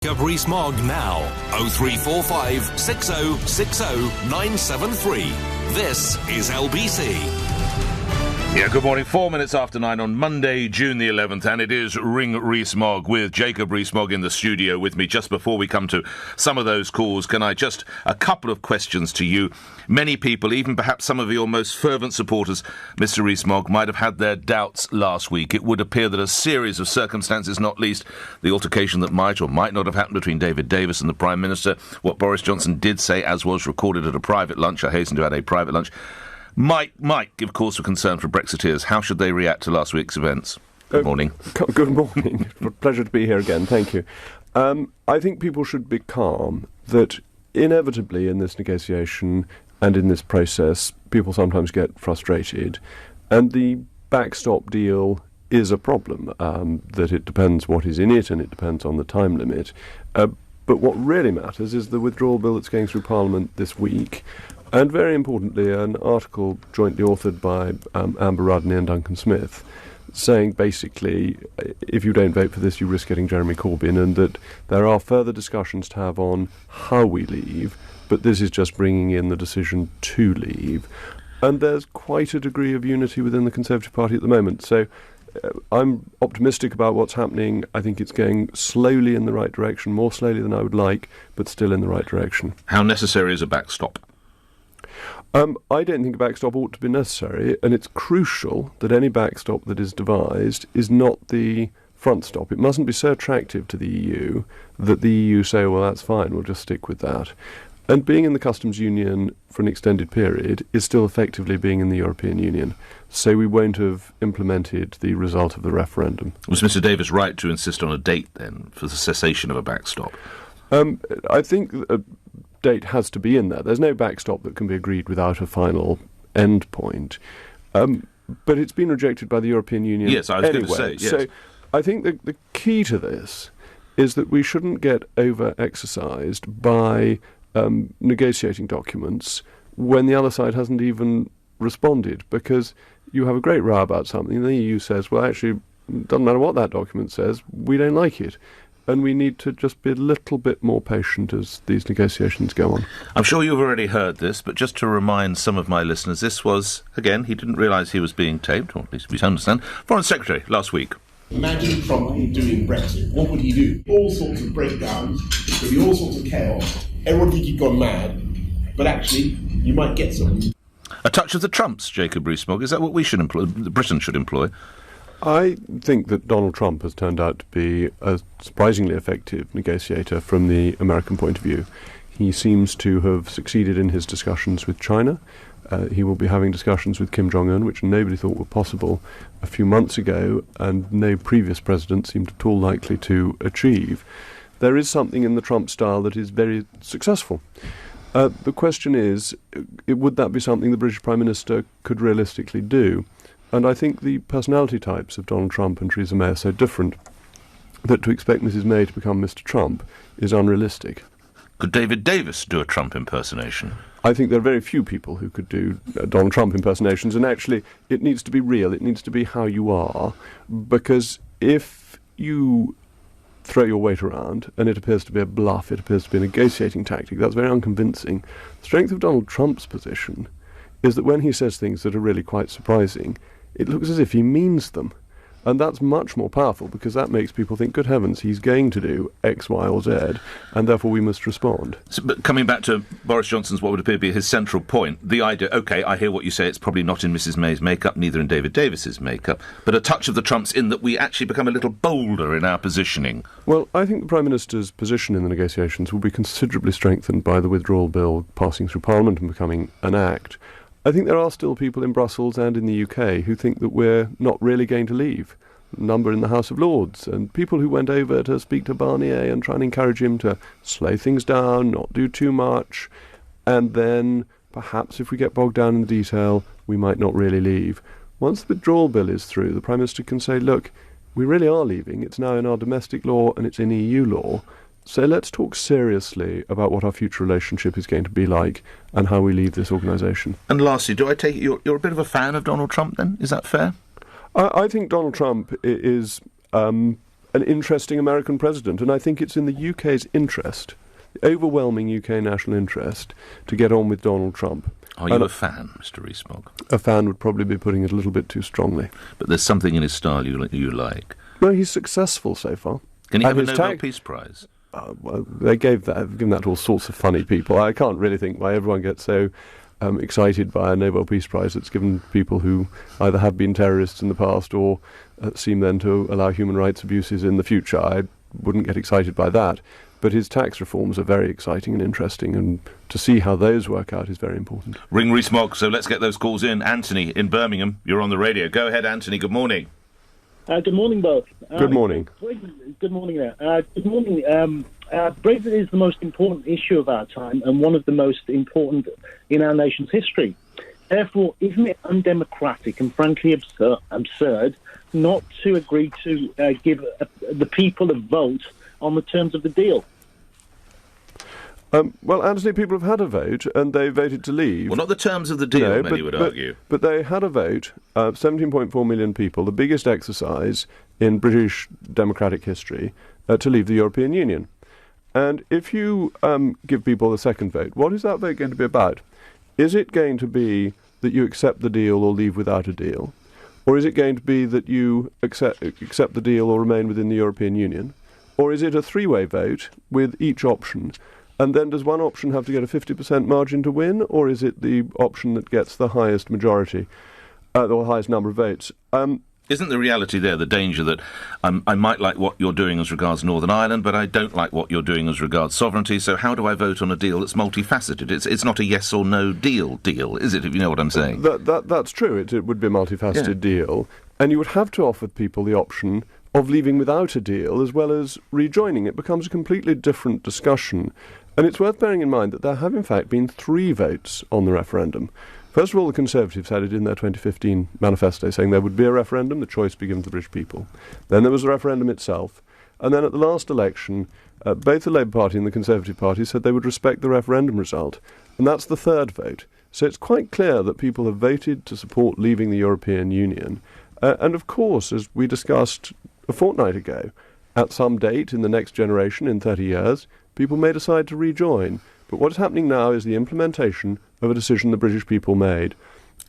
Of Rees-Mogg now. 0345 6060 973. This is LBC. Yeah, good morning. 4 minutes after 9 on Monday, June the 11th, and it is Ring Rees-Mogg with Jacob Rees-Mogg in the studio with me. Just before we come to some of those calls, can I just a couple of questions to you? Many people, even perhaps some of your most fervent supporters, Mr. Rees-Mogg, might have had their doubts last week. It would appear that a series of circumstances, not least the altercation that might or might not have happened between David Davis and the Prime Minister, what Boris Johnson did say, as was recorded at a private lunch, I hasten to add a private lunch, might give cause for concern for Brexiteers. How should they react to last week's events? Good morning. Good morning. Pleasure to be here again. Thank you. I think people should be calm that inevitably in this negotiation and in this process, people sometimes get frustrated. And the backstop deal is a problem, that it depends what is in it and it depends on the time limit. But what really matters is the withdrawal bill that's going through Parliament this week. And very importantly, an article jointly authored by Amber Rudney and Duncan Smith saying basically if you don't vote for this, you risk getting Jeremy Corbyn, and that there are further discussions to have on how we leave, but this is just bringing in the decision to leave. And there's quite a degree of unity within the Conservative Party at the moment. So I'm optimistic about what's happening. I think it's going slowly in the right direction, more slowly than I would like, but still in the right direction. How necessary is a backstop? I don't think a backstop ought to be necessary, and it's crucial that any backstop that is devised is not the front stop. It mustn't be so attractive to the EU that the EU say, well, that's fine, we'll just stick with that. And being in the customs union for an extended period is still effectively being in the European Union. So we won't have implemented the result of the referendum. Was Mr. Davis right to insist on a date, then, for the cessation of a backstop? I think a date has to be in there. There's no backstop that can be agreed without a final end point. But it's been rejected by the European Union. Yes, I was anyway. going to say, yes. So I think the key to this is that we shouldn't get over-exercised by negotiating documents when the other side hasn't even responded, because you have a great row about something and the EU says, well, actually, it doesn't matter what that document says, we don't like it. And we need to just be a little bit more patient as these negotiations go on. I'm sure you've already heard this, but just to remind some of my listeners, this was, again, he didn't realise he was being taped, or at least we understand, Foreign Secretary last week. Imagine Trump doing Brexit. What would he do? All sorts of breakdowns, there'd be all sorts of chaos. Everyone think he'd gone mad, but actually, you might get something. A touch of the Trumps, Jacob Rees-Mogg. Is that what we should employ, Britain should employ? I think that Donald Trump has turned out to be a surprisingly effective negotiator from the American point of view. He seems to have succeeded in his discussions with China. He will be having discussions with Kim Jong-un, which nobody thought were possible a few months ago, and no previous president seemed at all likely to achieve. There is something in the Trump style that is very successful. The question is, would that be something the British Prime Minister could realistically do? And I think the personality types of Donald Trump and Theresa May are so different that to expect Mrs May to become Mr Trump is unrealistic. Could David Davis do a Trump impersonation? I think there are very few people who could do Donald Trump impersonations, and actually it needs to be real, it needs to be how you are, because if you throw your weight around and it appears to be a bluff, it appears to be a negotiating tactic, that's very unconvincing. The strength of Donald Trump's position is that when he says things that are really quite surprising, it looks as if he means them. And that's much more powerful, because that makes people think, good heavens, he's going to do X, Y, or Z, and therefore we must respond. So, but coming back to Boris Johnson's, what would appear to be his central point, the idea, OK, I hear what you say, it's probably not in Mrs May's makeup, neither in David Davis's makeup, but a touch of the Trumps in that we actually become a little bolder in our positioning. Well, I think the Prime Minister's position in the negotiations will be considerably strengthened by the withdrawal bill passing through Parliament and becoming an act. I think there are still people in Brussels and in the UK who think that we're not really going to leave. A number in the House of Lords, and people who went over to speak to Barnier and try and encourage him to slow things down, not do too much, and then perhaps if we get bogged down in the detail, we might not really leave. Once the withdrawal bill is through, the Prime Minister can say, look, we really are leaving. It's now in our domestic law and it's in EU law. So let's talk seriously about what our future relationship is going to be like and how we leave this organisation. And lastly, do I take it you're a bit of a fan of Donald Trump then? Is that fair? I think Donald Trump is a an interesting American president. And I think it's in the UK's interest, the overwhelming UK national interest, to get on with Donald Trump. Are you a fan, Mr. Rees-Mogg? A fan would probably be putting it a little bit too strongly. But there's something in his style you like. Well, he's successful so far. Can he have a Nobel Peace Prize? Well, they've given that to all sorts of funny people. I can't really think why everyone gets so excited by a Nobel Peace Prize that's given people who either have been terrorists in the past or seem then to allow human rights abuses in the future. I wouldn't get excited by that. But his tax reforms are very exciting and interesting, and to see how those work out is very important. Ring Rees-Mogg, so let's get those calls in. Anthony in Birmingham, you're on the radio. Go ahead, Anthony. Good morning. Good morning, both. Good morning. Good morning there. Good morning. Brexit is the most important issue of our time and one of the most important in our nation's history. Therefore, isn't it undemocratic and frankly absurd not to agree to give the people a vote on the terms of the deal? Well, Anthony, people have had a vote and they voted to leave. Well, not the terms of the deal, many would argue. But they had a vote, 17.4 million people, the biggest exercise in British democratic history, to leave the European Union. And if you give people a second vote, what is that vote going to be about? Is it going to be that you accept the deal or leave without a deal? Or is it going to be that you accept the deal or remain within the European Union? Or is it a three-way vote with each option? And then does one option have to get a 50% margin to win, or is it the option that gets the highest majority, or highest number of votes? Isn't the reality there the danger that I might like what you're doing as regards Northern Ireland, but I don't like what you're doing as regards sovereignty, so how do I vote on a deal that's multifaceted? It's not a yes or no deal, is it, if you know what I'm saying? That's true. It would be a multifaceted deal. And you would have to offer people the option of leaving without a deal as well as rejoining. It becomes a completely different discussion. And it's worth bearing in mind that there have in fact been 3 votes on the referendum. First of all, the Conservatives had it in their 2015 manifesto saying there would be a referendum, the choice be given to the British people. Then there was the referendum itself. And then at the last election, both the Labour Party and the Conservative Party said they would respect the referendum result. And that's the 3rd vote. So it's quite clear that people have voted to support leaving the European Union. And of course, as we discussed a fortnight ago, at some date in the next generation, in 30 years, people may decide to rejoin. But what is happening now is the implementation of a decision the British people made.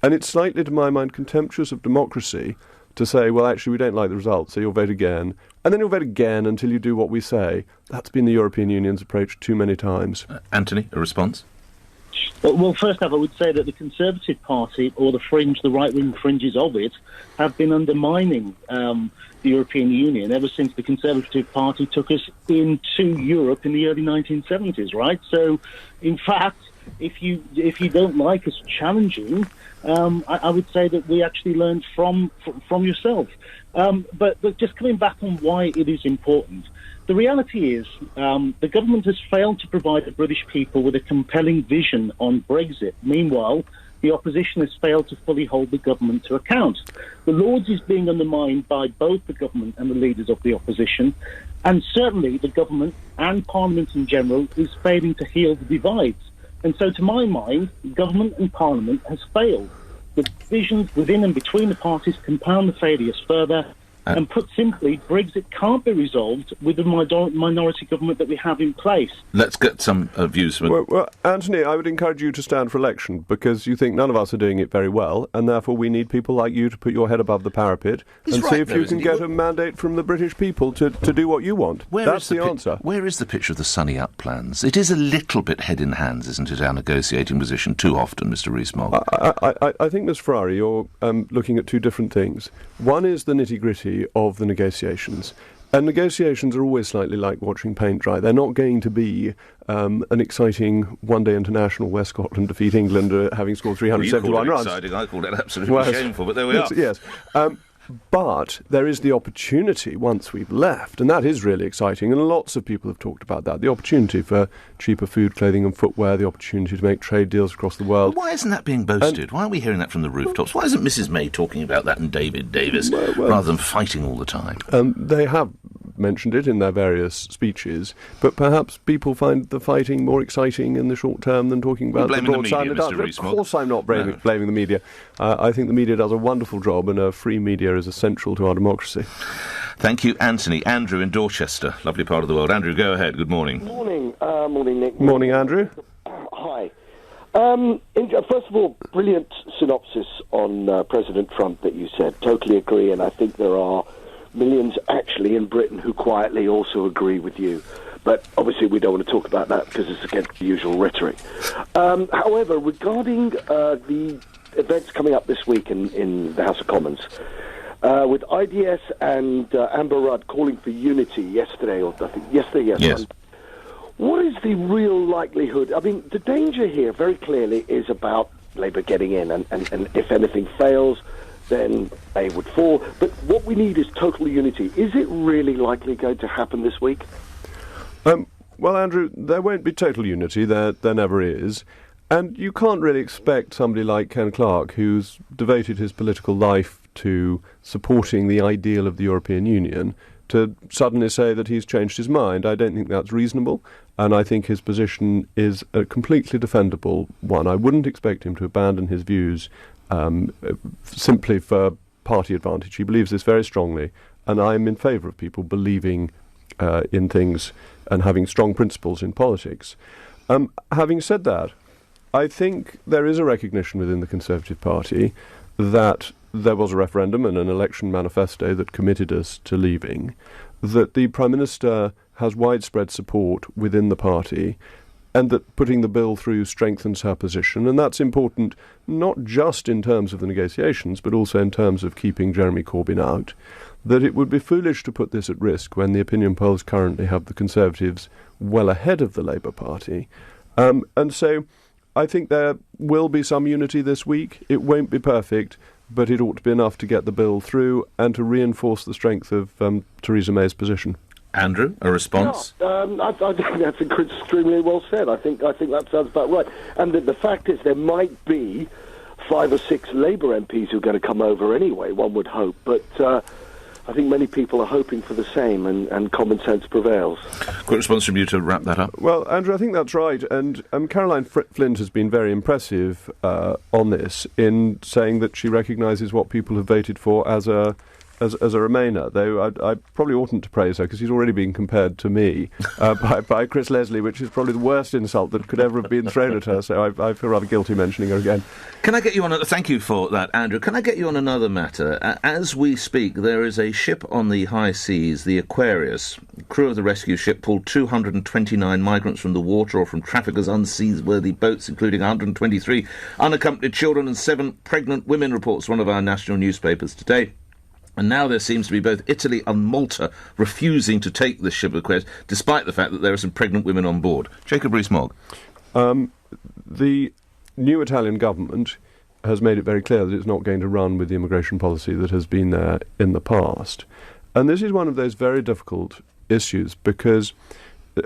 And it's slightly, to my mind, contemptuous of democracy to say, well, actually, we don't like the result, so you'll vote again. And then you'll vote again until you do what we say. That's been the European Union's approach too many times. Anthony, a response? Well, first off, I would say that the Conservative Party, or the right-wing fringes of it, have been undermining the European Union ever since the Conservative Party took us into Europe in the early 1970s, right? So, in fact, if you don't like us challenging, I would say that we actually learned from yourself. But just coming back on why it is important, the reality is the government has failed to provide the British people with a compelling vision on Brexit. Meanwhile, the opposition has failed to fully hold the government to account. The Lords is being undermined by both the government and the leaders of the opposition, and certainly the government and Parliament in general is failing to heal the divides. And so, to my mind, government and Parliament has failed. The divisions within and between the parties compound the failures further. And put simply, Brexit can't be resolved with the minority government that we have in place. Let's get some views. Well, Anthony, I would encourage you to stand for election because you think none of us are doing it very well, and therefore we need people like you to put your head above the parapet and see if you can get a mandate from the British people to do what you want. That's the answer. Where is the picture of the sunny up plans? It is a little bit head in hands, isn't it, our negotiating position too often, Mr. Rees-Mogg? I think, Ms. Ferrari, you're looking at 2 different things. One is the nitty-gritty of the negotiations. And negotiations are always slightly like watching paint dry. They're not going to be an exciting one-day international where Scotland defeat England having scored 371 runs. Exciting. I called it absolutely shameful, but there we are. Yes. But there is the opportunity once we've left, and that is really exciting, and lots of people have talked about that, the opportunity for cheaper food, clothing and footwear, the opportunity to make trade deals across the world. Well, why isn't that being boasted? Why aren't we hearing that from the rooftops? Why isn't Mrs May talking about that and David Davis rather than fighting all the time? They have mentioned it in their various speeches, but perhaps people find the fighting more exciting in the short term than talking about the broad side. Of course I'm not blaming the media. I think the media does a wonderful job, and a free media is essential to our democracy. Thank you, Anthony. Andrew in Dorchester, lovely part of the world. Andrew, go ahead. Good morning. Morning, Nick. Morning, Andrew. Hi. First of all, brilliant synopsis on President Trump that you said. Totally agree, and I think there are millions actually in Britain who quietly also agree with you. But obviously we don't want to talk about that because it's against the usual rhetoric. However, regarding the events coming up this week in the House of Commons, with IDS and Amber Rudd calling for unity yesterday, Yes. What is the real likelihood? I mean, the danger here very clearly is about Labour getting in, and if anything fails, then they would fall. But what we need is total unity. Is it really likely going to happen this week? Well, Andrew, there won't be total unity. There never is. And you can't really expect somebody like Ken Clarke, who's devoted his political life to supporting the ideal of the European Union, to suddenly say that he's changed his mind. I don't think that's reasonable, and I think his position is a completely defendable one. I wouldn't expect him to abandon his views simply for party advantage. He believes this very strongly, and I'm in favour of people believing in things and having strong principles in politics. Having said that, I think there is a recognition within the Conservative Party that there was a referendum and an election manifesto that committed us to leaving, that the Prime Minister has widespread support within the party, and that putting the bill through strengthens her position. And that's important not just in terms of the negotiations, but also in terms of keeping Jeremy Corbyn out, that it would be foolish to put this at risk when the opinion polls currently have the Conservatives well ahead of the Labour Party. And so I think there will be some unity this week. It won't be perfect, but it ought to be enough to get the bill through and to reinforce the strength of Theresa May's position. Andrew, a response? I think that's extremely well said. I think that sounds about right. And the fact is there might be 5 or 6 Labour MPs who are going to come over anyway, one would hope. But I think many people are hoping for the same, and common sense prevails. Quick response from you to wrap that up. Well, Andrew, I think that's right. And Caroline Flint has been very impressive on this in saying that she recognises what people have voted for as a Remainer, though I probably oughtn't to praise her because she's already been compared to me by Chris Leslie, which is probably the worst insult that could ever have been thrown at her, so I feel rather guilty mentioning her again. Can I get you on thank you for that, Andrew. Can I get you on another matter? As we speak, there is a ship on the high seas, the Aquarius. The crew of the rescue ship pulled 229 migrants from the water or from traffickers' unseaworthy boats, including 123 unaccompanied children and 7 pregnant women, reports one of our national newspapers today. And now there seems to be both Italy and Malta refusing to take the ship Aquarius, despite the fact that there are some pregnant women on board. Jacob Rees-Mogg. The new Italian government has made it very clear that it's not going to run with the immigration policy that has been there in the past. And this is one of those very difficult issues because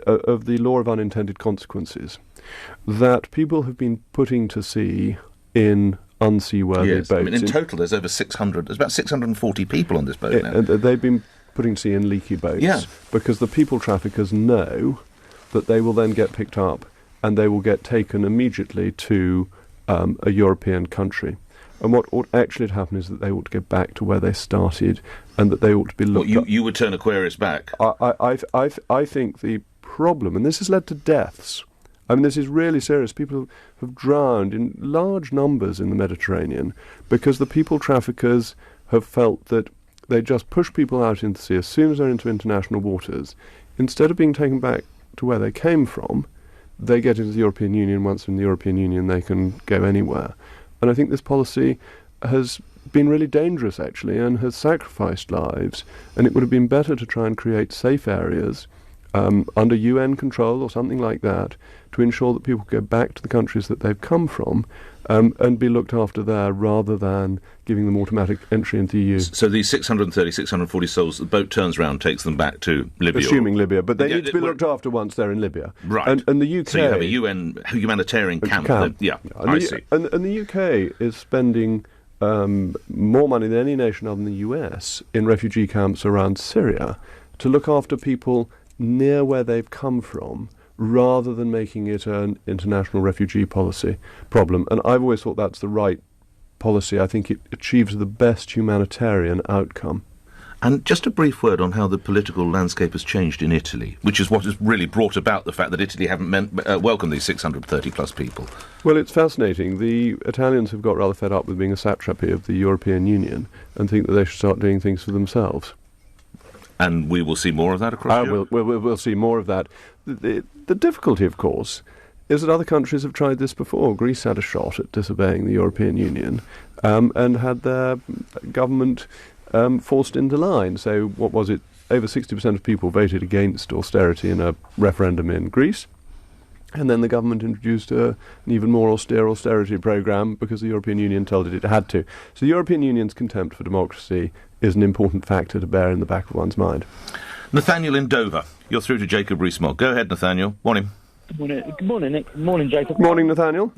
of the law of unintended consequences that people have been putting to sea in unseaworthy boats. I mean, in total, there's about 640 people on this boat now. They've been putting to sea in leaky boats because the people traffickers know that they will then get picked up and they will get taken immediately to a European country. And what ought actually to happen is that they ought to go back to where they started and that they ought to be looked at. You would turn Aquarius back? I think the problem, and this has led to deaths, I mean, this is really serious. People have drowned in large numbers in the Mediterranean because the people traffickers have felt that they just push people out into the sea as soon as they're into international waters. Instead of being taken back to where they came from, they get into the European Union. Once in the European Union, they can go anywhere. And I think this policy has been really dangerous, actually, and has sacrificed lives. And it would have been better to try and create safe areas under UN control or something like that, to ensure that people go back to the countries that they've come from and be looked after there rather than giving them automatic entry into the EU. So these 640 souls, the boat turns round, takes them back to Libya? Assuming Libya, but they need to be looked after once they're in Libya. Right. And the UK... So you have a UN humanitarian camp. I see. And the UK is spending more money than any nation other than the US in refugee camps around Syria to look after people near where they've come from, rather than making it an international refugee policy problem. And I've always thought that's the right policy. I think it achieves the best humanitarian outcome. And just a brief word on how the political landscape has changed in Italy, which is what has really brought about the fact that Italy haven't welcomed these 630-plus people. Well, it's fascinating. The Italians have got rather fed up with being a satrapy of the European Union and think that they should start doing things for themselves. And we will see more of that across Europe? We'll see more of that. The difficulty, of course, is that other countries have tried this before. Greece had a shot at disobeying the European Union and had their government forced into line. So what was it? Over 60% of people voted against austerity in a referendum in Greece. And then the government introduced an even more austere austerity programme because the European Union told it had to. So the European Union's contempt for democracy is an important factor to bear in the back of one's mind. Nathaniel in Dover, you're through to Jacob Rees-Mogg. Go ahead, Nathaniel. Morning. Good morning, Nick. Good morning, Jacob. Morning, Nathaniel.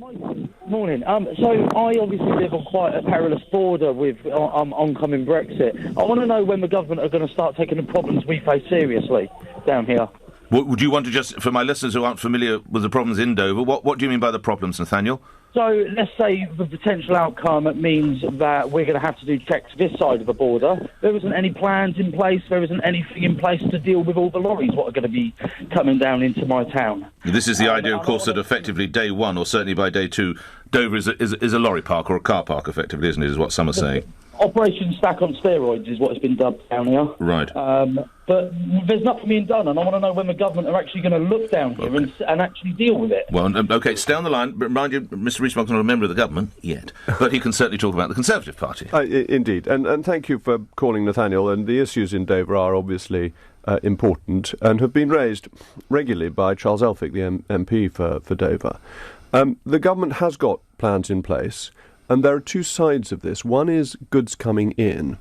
Morning. So I obviously live on quite a perilous border with oncoming Brexit. I want to know when the government are going to start taking the problems we face seriously down here. Would you want to just, for my listeners who aren't familiar with the problems in Dover, what do you mean by the problems, Nathaniel? So let's say the potential outcome means that we're going to have to do checks this side of the border. There isn't any plans in place. There isn't anything in place to deal with all the lorries what are going to be coming down into my town. This is the idea, of course, that effectively day one, or certainly by day two, Dover is a lorry park or a car park, effectively, isn't it, is what some are saying. Operation Stack on steroids is what it's been dubbed down here. Right. But there's nothing being done, and I want to know when the government are actually going to look down here and actually deal with it. Well, OK, stay on the line. But mind you, Mr Rees-Mogg's not a member of the government yet, but he can certainly talk about the Conservative Party. Indeed, and thank you for calling, Nathaniel. And the issues in Dover are obviously important and have been raised regularly by Charles Elphick, the MP for Dover. The government has got plans in place, and there are two sides of this. One is goods coming in.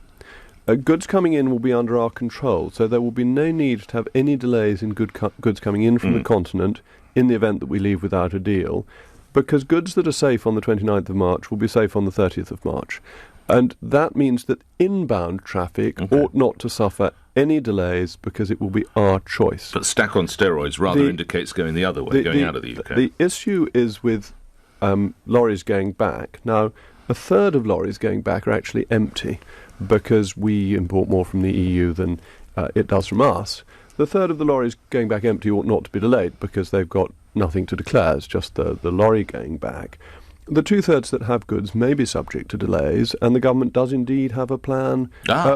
Goods coming in will be under our control, so there will be no need to have any delays in goods coming in from the continent in the event that we leave without a deal, because goods that are safe on the 29th of March will be safe on the 30th of March. And that means that inbound traffic ought not to suffer any delays because it will be our choice. But Stack on steroids rather indicates going the other way, going out of the UK. The issue is with lorries going back. Now, a third of lorries going back are actually empty because we import more from the EU than it does from us. The third of the lorries going back empty ought not to be delayed because they've got nothing to declare. It's just the lorry going back. The two-thirds that have goods may be subject to delays, and the government does indeed have a plan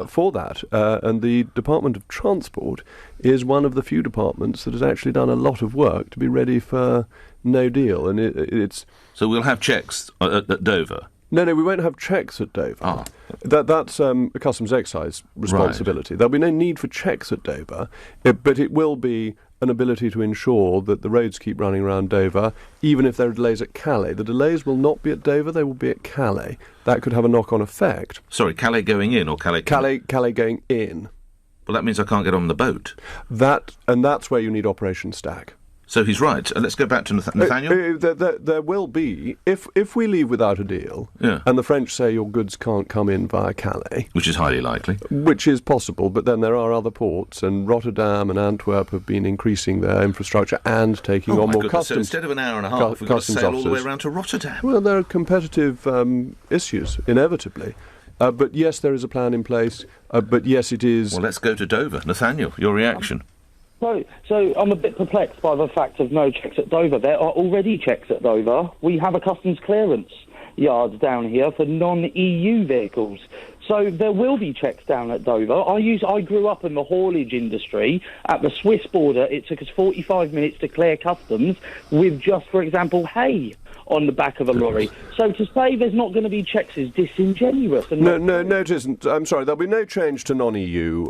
for that. And the Department of Transport is one of the few departments that has actually done a lot of work to be ready for no deal. And it's so we'll have checks at Dover. No, we won't have checks at Dover. That's a customs excise responsibility. Right. There'll be no need for checks at Dover, but it will be an ability to ensure that the roads keep running around Dover, even if there are delays at Calais. The delays will not be at Dover, they will be at Calais. That could have a knock-on effect. Sorry, Calais going in or Calais... Calais going in. Well, that means I can't get on the boat. That's where you need Operation Stack. So he's right. Let's go back to Nathaniel. There will be, if we leave without a deal, and the French say your goods can't come in via Calais... Which is highly likely. Which is possible, but then there are other ports, and Rotterdam and Antwerp have been increasing their infrastructure and taking on more customs. So instead of an hour and a half, we've got to sail all the way around to Rotterdam. Well, there are competitive issues, inevitably. But yes, there is a plan in place, but yes, it is... Well, let's go to Dover. Nathaniel, your reaction? So I'm a bit perplexed by the fact of no checks at Dover. There are already checks at Dover. We have a customs clearance yard down here for non-EU vehicles. So there will be checks down at Dover. I grew up in the haulage industry. At the Swiss border, it took us 45 minutes to clear customs with just, for example, hay on the back of a lorry. So to say there's not going to be checks is disingenuous. And no, it isn't. I'm sorry, there'll be no change to non-EU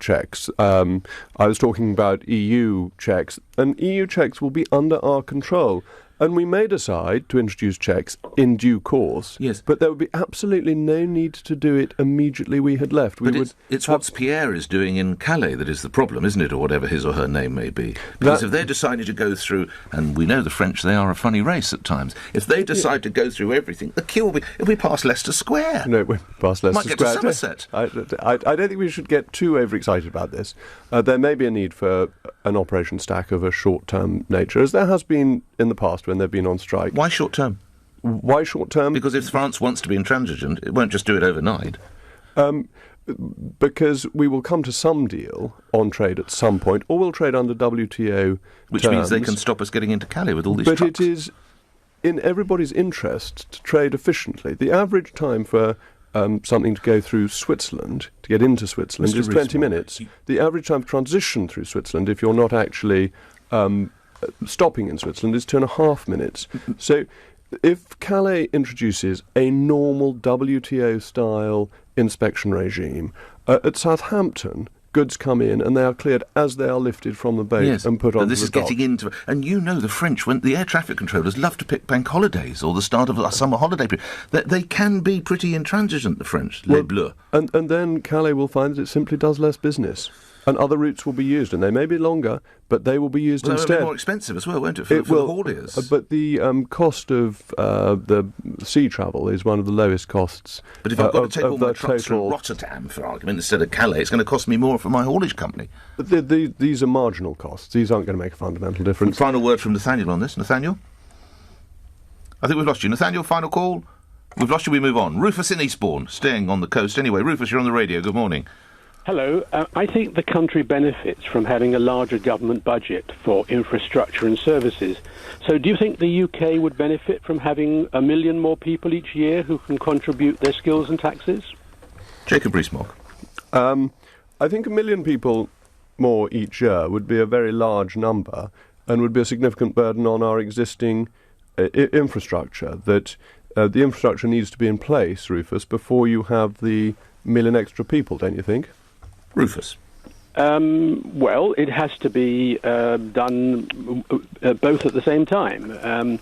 checks. I was talking about EU checks, and EU checks will be under our control. And we may decide to introduce checks in due course. Yes. But there would be absolutely no need to do it immediately we had left. It's what Pierre is doing in Calais that is the problem, isn't it, or whatever his or her name may be. Because if they're deciding to go through, and we know the French, they are a funny race at times, if they decide to go through everything, the queue will be, it'll be past Leicester Square. No, it won't be past Leicester Square. Might get to Somerset. I don't think we should get too overexcited about this. There may be a need for an Operation Stack of a short-term nature, as there has been in the past when they've been on strike. Why short-term? Why short-term? Because if France wants to be intransigent, it won't just do it overnight. because we will come to some deal on trade at some point, or we'll trade under WTO Which terms, means they can stop us getting into Calais with all these but trucks. it is in everybody's interest to trade efficiently. The average time for something to go through Switzerland, to get into Switzerland, Mr. is 20 Rees-Mogg, minutes. The average time to transition through Switzerland, if you're not actually stopping in Switzerland, is 2.5 minutes. So if Calais introduces a normal WTO-style inspection regime, at Southampton, goods come in and they are cleared as they are lifted from the boat and put on the dock. This is getting into... And you know the French, when the air traffic controllers love to pick bank holidays or the start of a summer holiday period. They can be pretty intransigent, the French, les bleus. And then Calais will find that it simply does less business. And other routes will be used, and they may be longer, but they will be used instead. They'll be more expensive as well, won't it, for the hauliers? But the cost of the sea travel is one of the lowest costs. But if I've got to take all my trucks through Rotterdam, for argument, instead of Calais, it's going to cost me more for my haulage company. But these are marginal costs. These aren't going to make a fundamental difference. Final word from Nathaniel on this. Nathaniel? I think we've lost you. Nathaniel, final call? We've lost you, we move on. Rufus in Eastbourne, staying on the coast. Anyway, Rufus, you're on the radio. Good morning. Hello. I think the country benefits from having a larger government budget for infrastructure and services. So do you think the UK would benefit from having 1 million more people each year who can contribute their skills and taxes? Jacob Rees-Mogg. I think 1 million people more each year would be a very large number and would be a significant burden on our existing infrastructure. That the infrastructure needs to be in place, Rufus, before you have the 1 million extra people, don't you think? Rufus. Well, it has to be done both at the same time.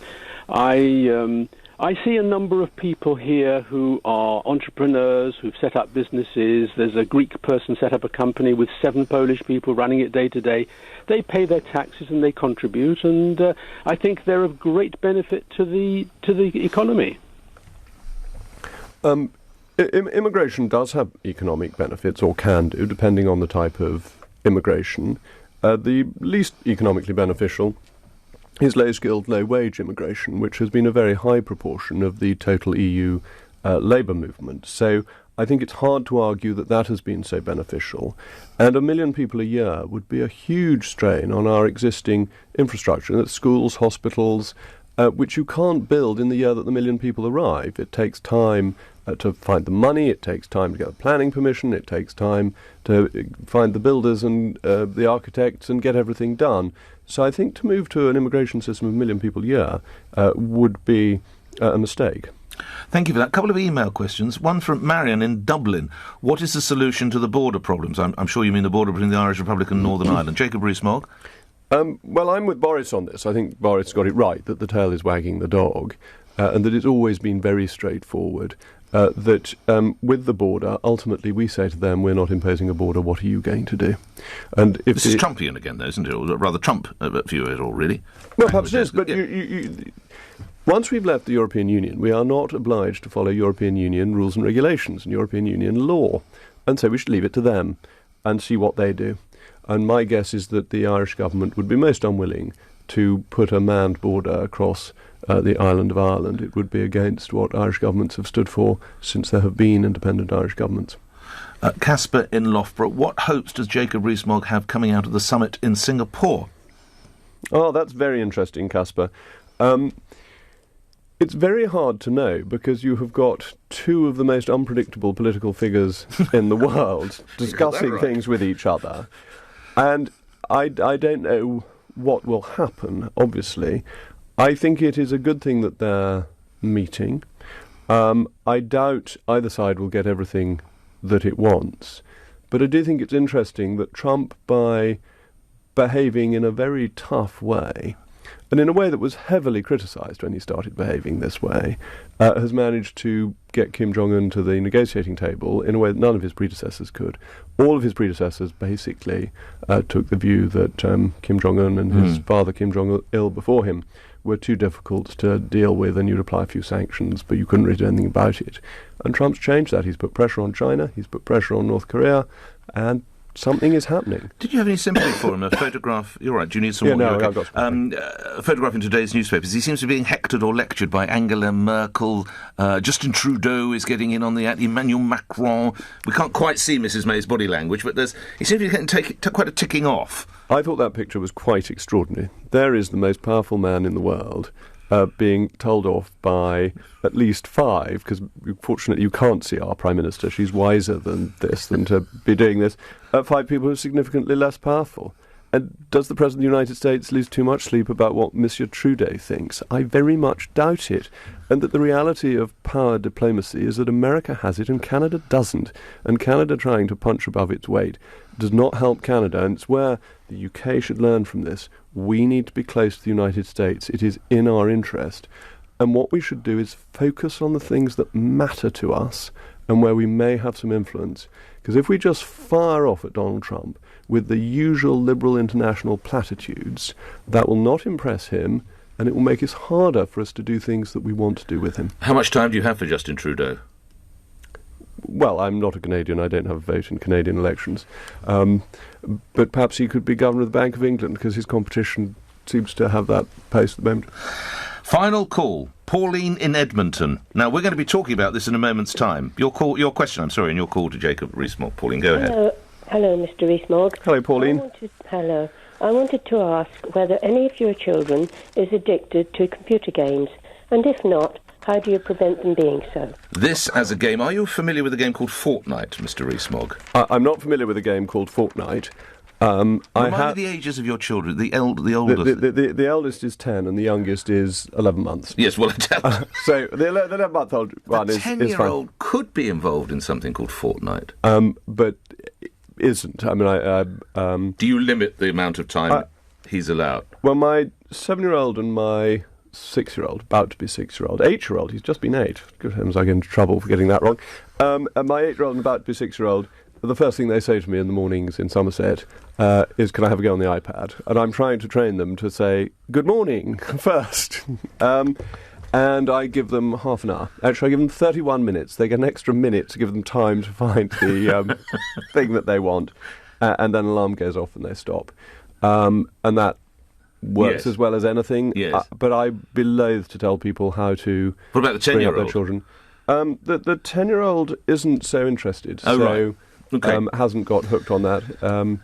I see a number of people here who are entrepreneurs, who've set up businesses. There's a Greek person set up a company with 7 Polish people running it day to day. They pay their taxes and they contribute, and I think they're of great benefit to the economy. Immigration does have economic benefits, or can do, depending on the type of immigration. The least economically beneficial is low-skilled, low-wage immigration, which has been a very high proportion of the total EU labour movement. So I think it's hard to argue that that has been so beneficial. And 1 million people a year would be a huge strain on our existing infrastructure, that's schools, hospitals, which you can't build in the year that the 1 million people arrive. It takes time to find the money, it takes time to get the planning permission, it takes time to find the builders and the architects and get everything done. So I think to move to an immigration system of 1 million people a year would be a mistake. Thank you for that. A couple of email questions. One from Marion in Dublin. What is the solution to the border problems? I'm sure you mean the border between the Irish Republic and Northern Ireland. Jacob Rees-Mogg? Well, I'm with Boris on this. I think Boris got it right, that the tail is wagging the dog, and that it's always been very straightforward. That with the border, ultimately we say to them, we're not imposing a border, what are you going to do? And if this is Trumpian again, though, isn't it? Or rather Trump view of it all, really. Well, perhaps it is, but once we've left the European Union, we are not obliged to follow European Union rules and regulations and European Union law. And so we should leave it to them and see what they do. And my guess is that the Irish government would be most unwilling to put a manned border across the island of Ireland. It would be against what Irish governments have stood for since there have been independent Irish governments. Casper in Loughborough, what hopes does Jacob Rees-Mogg have coming out of the summit in Singapore? Oh, that's very interesting, Casper. It's very hard to know because you have got 2 of the most unpredictable political figures in the world discussing things with each other. And I don't know what will happen, obviously. I think it is a good thing that they're meeting. I doubt either side will get everything that it wants. But I do think it's interesting that Trump, by behaving in a very tough way, and in a way that was heavily criticised when he started behaving this way, has managed to get Kim Jong-un to the negotiating table in a way that none of his predecessors could. All of his predecessors basically took the view that Kim Jong-un and his father Kim Jong-il before him were too difficult to deal with, and you'd apply a few sanctions, but you couldn't really do anything about it. And Trump's changed that. He's put pressure on China, he's put pressure on North Korea, and something is happening. Did you have any sympathy for him? A photograph... You're right, do you need some Yeah, more? no, Okay. I've got a photograph in today's newspapers. He seems to be being hectored or lectured by Angela Merkel. Justin Trudeau is getting in on the act. Emmanuel Macron. We can't quite see Mrs May's body language, but he seems to be getting quite a ticking off. I thought that picture was quite extraordinary. There is the most powerful man in the world being told off by at least 5, because fortunately you can't see our Prime Minister. She's wiser than to be doing this. 5 people who are significantly less powerful. And does the President of the United States lose too much sleep about what Monsieur Trudeau thinks? I very much doubt it. And that the reality of power diplomacy is that America has it and Canada doesn't. And Canada trying to punch above its weight does not help Canada. And it's where the UK should learn from this. We need to be close to the United States. It is in our interest. And what we should do is focus on the things that matter to us and where we may have some influence. Because if we just fire off at Donald Trump with the usual liberal international platitudes, that will not impress him, and it will make it harder for us to do things that we want to do with him. How much time do you have for Justin Trudeau? Well, I'm not a Canadian. I don't have a vote in Canadian elections. But perhaps he could be Governor of the Bank of England, because his competition seems to have that post at the moment. Final call. Pauline in Edmonton. Now, we're going to be talking about this in a moment's time. Your question, and your call to Jacob Rees-Mogg. Pauline, go ahead. Hello, Mr. Rees-Mogg. Hello, Pauline. Hello. I wanted to ask whether any of your children is addicted to computer games, and if not, how do you prevent them being so? This as a game. Are you familiar with a game called Fortnite, Mr. Rees-Mogg? I'm not familiar with a game called Fortnite. Remind me the ages of your children. The oldest. The eldest is 10 and the youngest is 11 months. Yes, well, so the 11-month-old one is fine. A 10-year-old could be involved in something called Fortnite. But isn't. I mean, do you limit the amount of time he's allowed? Well, my 7-year-old and my 6-year-old, about to be 6-year-old, 8-year-old, he's just been 8. Good heavens, I get into trouble for getting that wrong. And my 8-year-old and about to be 6-year-old, the first thing they say to me in the mornings in Somerset is, can I have a go on the iPad? And I'm trying to train them to say, good morning, first. And I give them half an hour. Actually, I give them 31 minutes. They get an extra minute to give them time to find the thing that they want. And then an alarm goes off and they stop. And that works as well as anything. Yes. But I'd be loath to tell people how to What about the 10-year-old? bring up their children. The 10-year-old isn't so interested. Oh, so, right. Okay. Hasn't got hooked on that.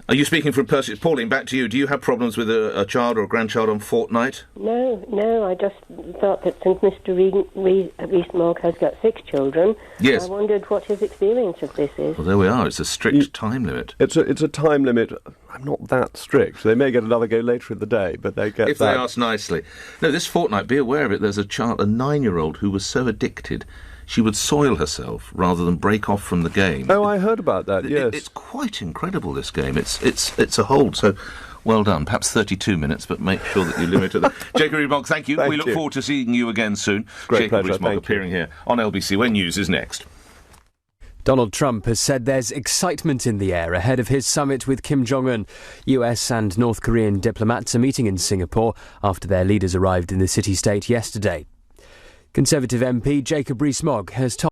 Are you speaking from person? Pauline, back to you. Do you have problems with a child or a grandchild on Fortnite? No, I just thought that since Mr. Rees-Mogg has got 6 children, yes. I wondered what his experience of this is. Well, there we are. It's a strict time limit. It's a time limit. I'm not that strict. They may get another go later in the day, but they get if that. they ask nicely. No, this Fortnite, be aware of it. There's a child, a 9-year-old, who was so addicted she would soil herself rather than break off from the game. Oh, I heard about that, yes. It's quite incredible, this game. It's a hold, so well done. Perhaps 32 minutes, but make sure that you limit it. Jacob Rees-Mogg, thank you. We look forward to seeing you again soon. Great Jacob pleasure, Rees-Mogg appearing here on LBC, where news is next. Donald Trump has said there's excitement in the air ahead of his summit with Kim Jong-un. US and North Korean diplomats are meeting in Singapore after their leaders arrived in the city-state yesterday. Conservative MP Jacob Rees-Mogg has told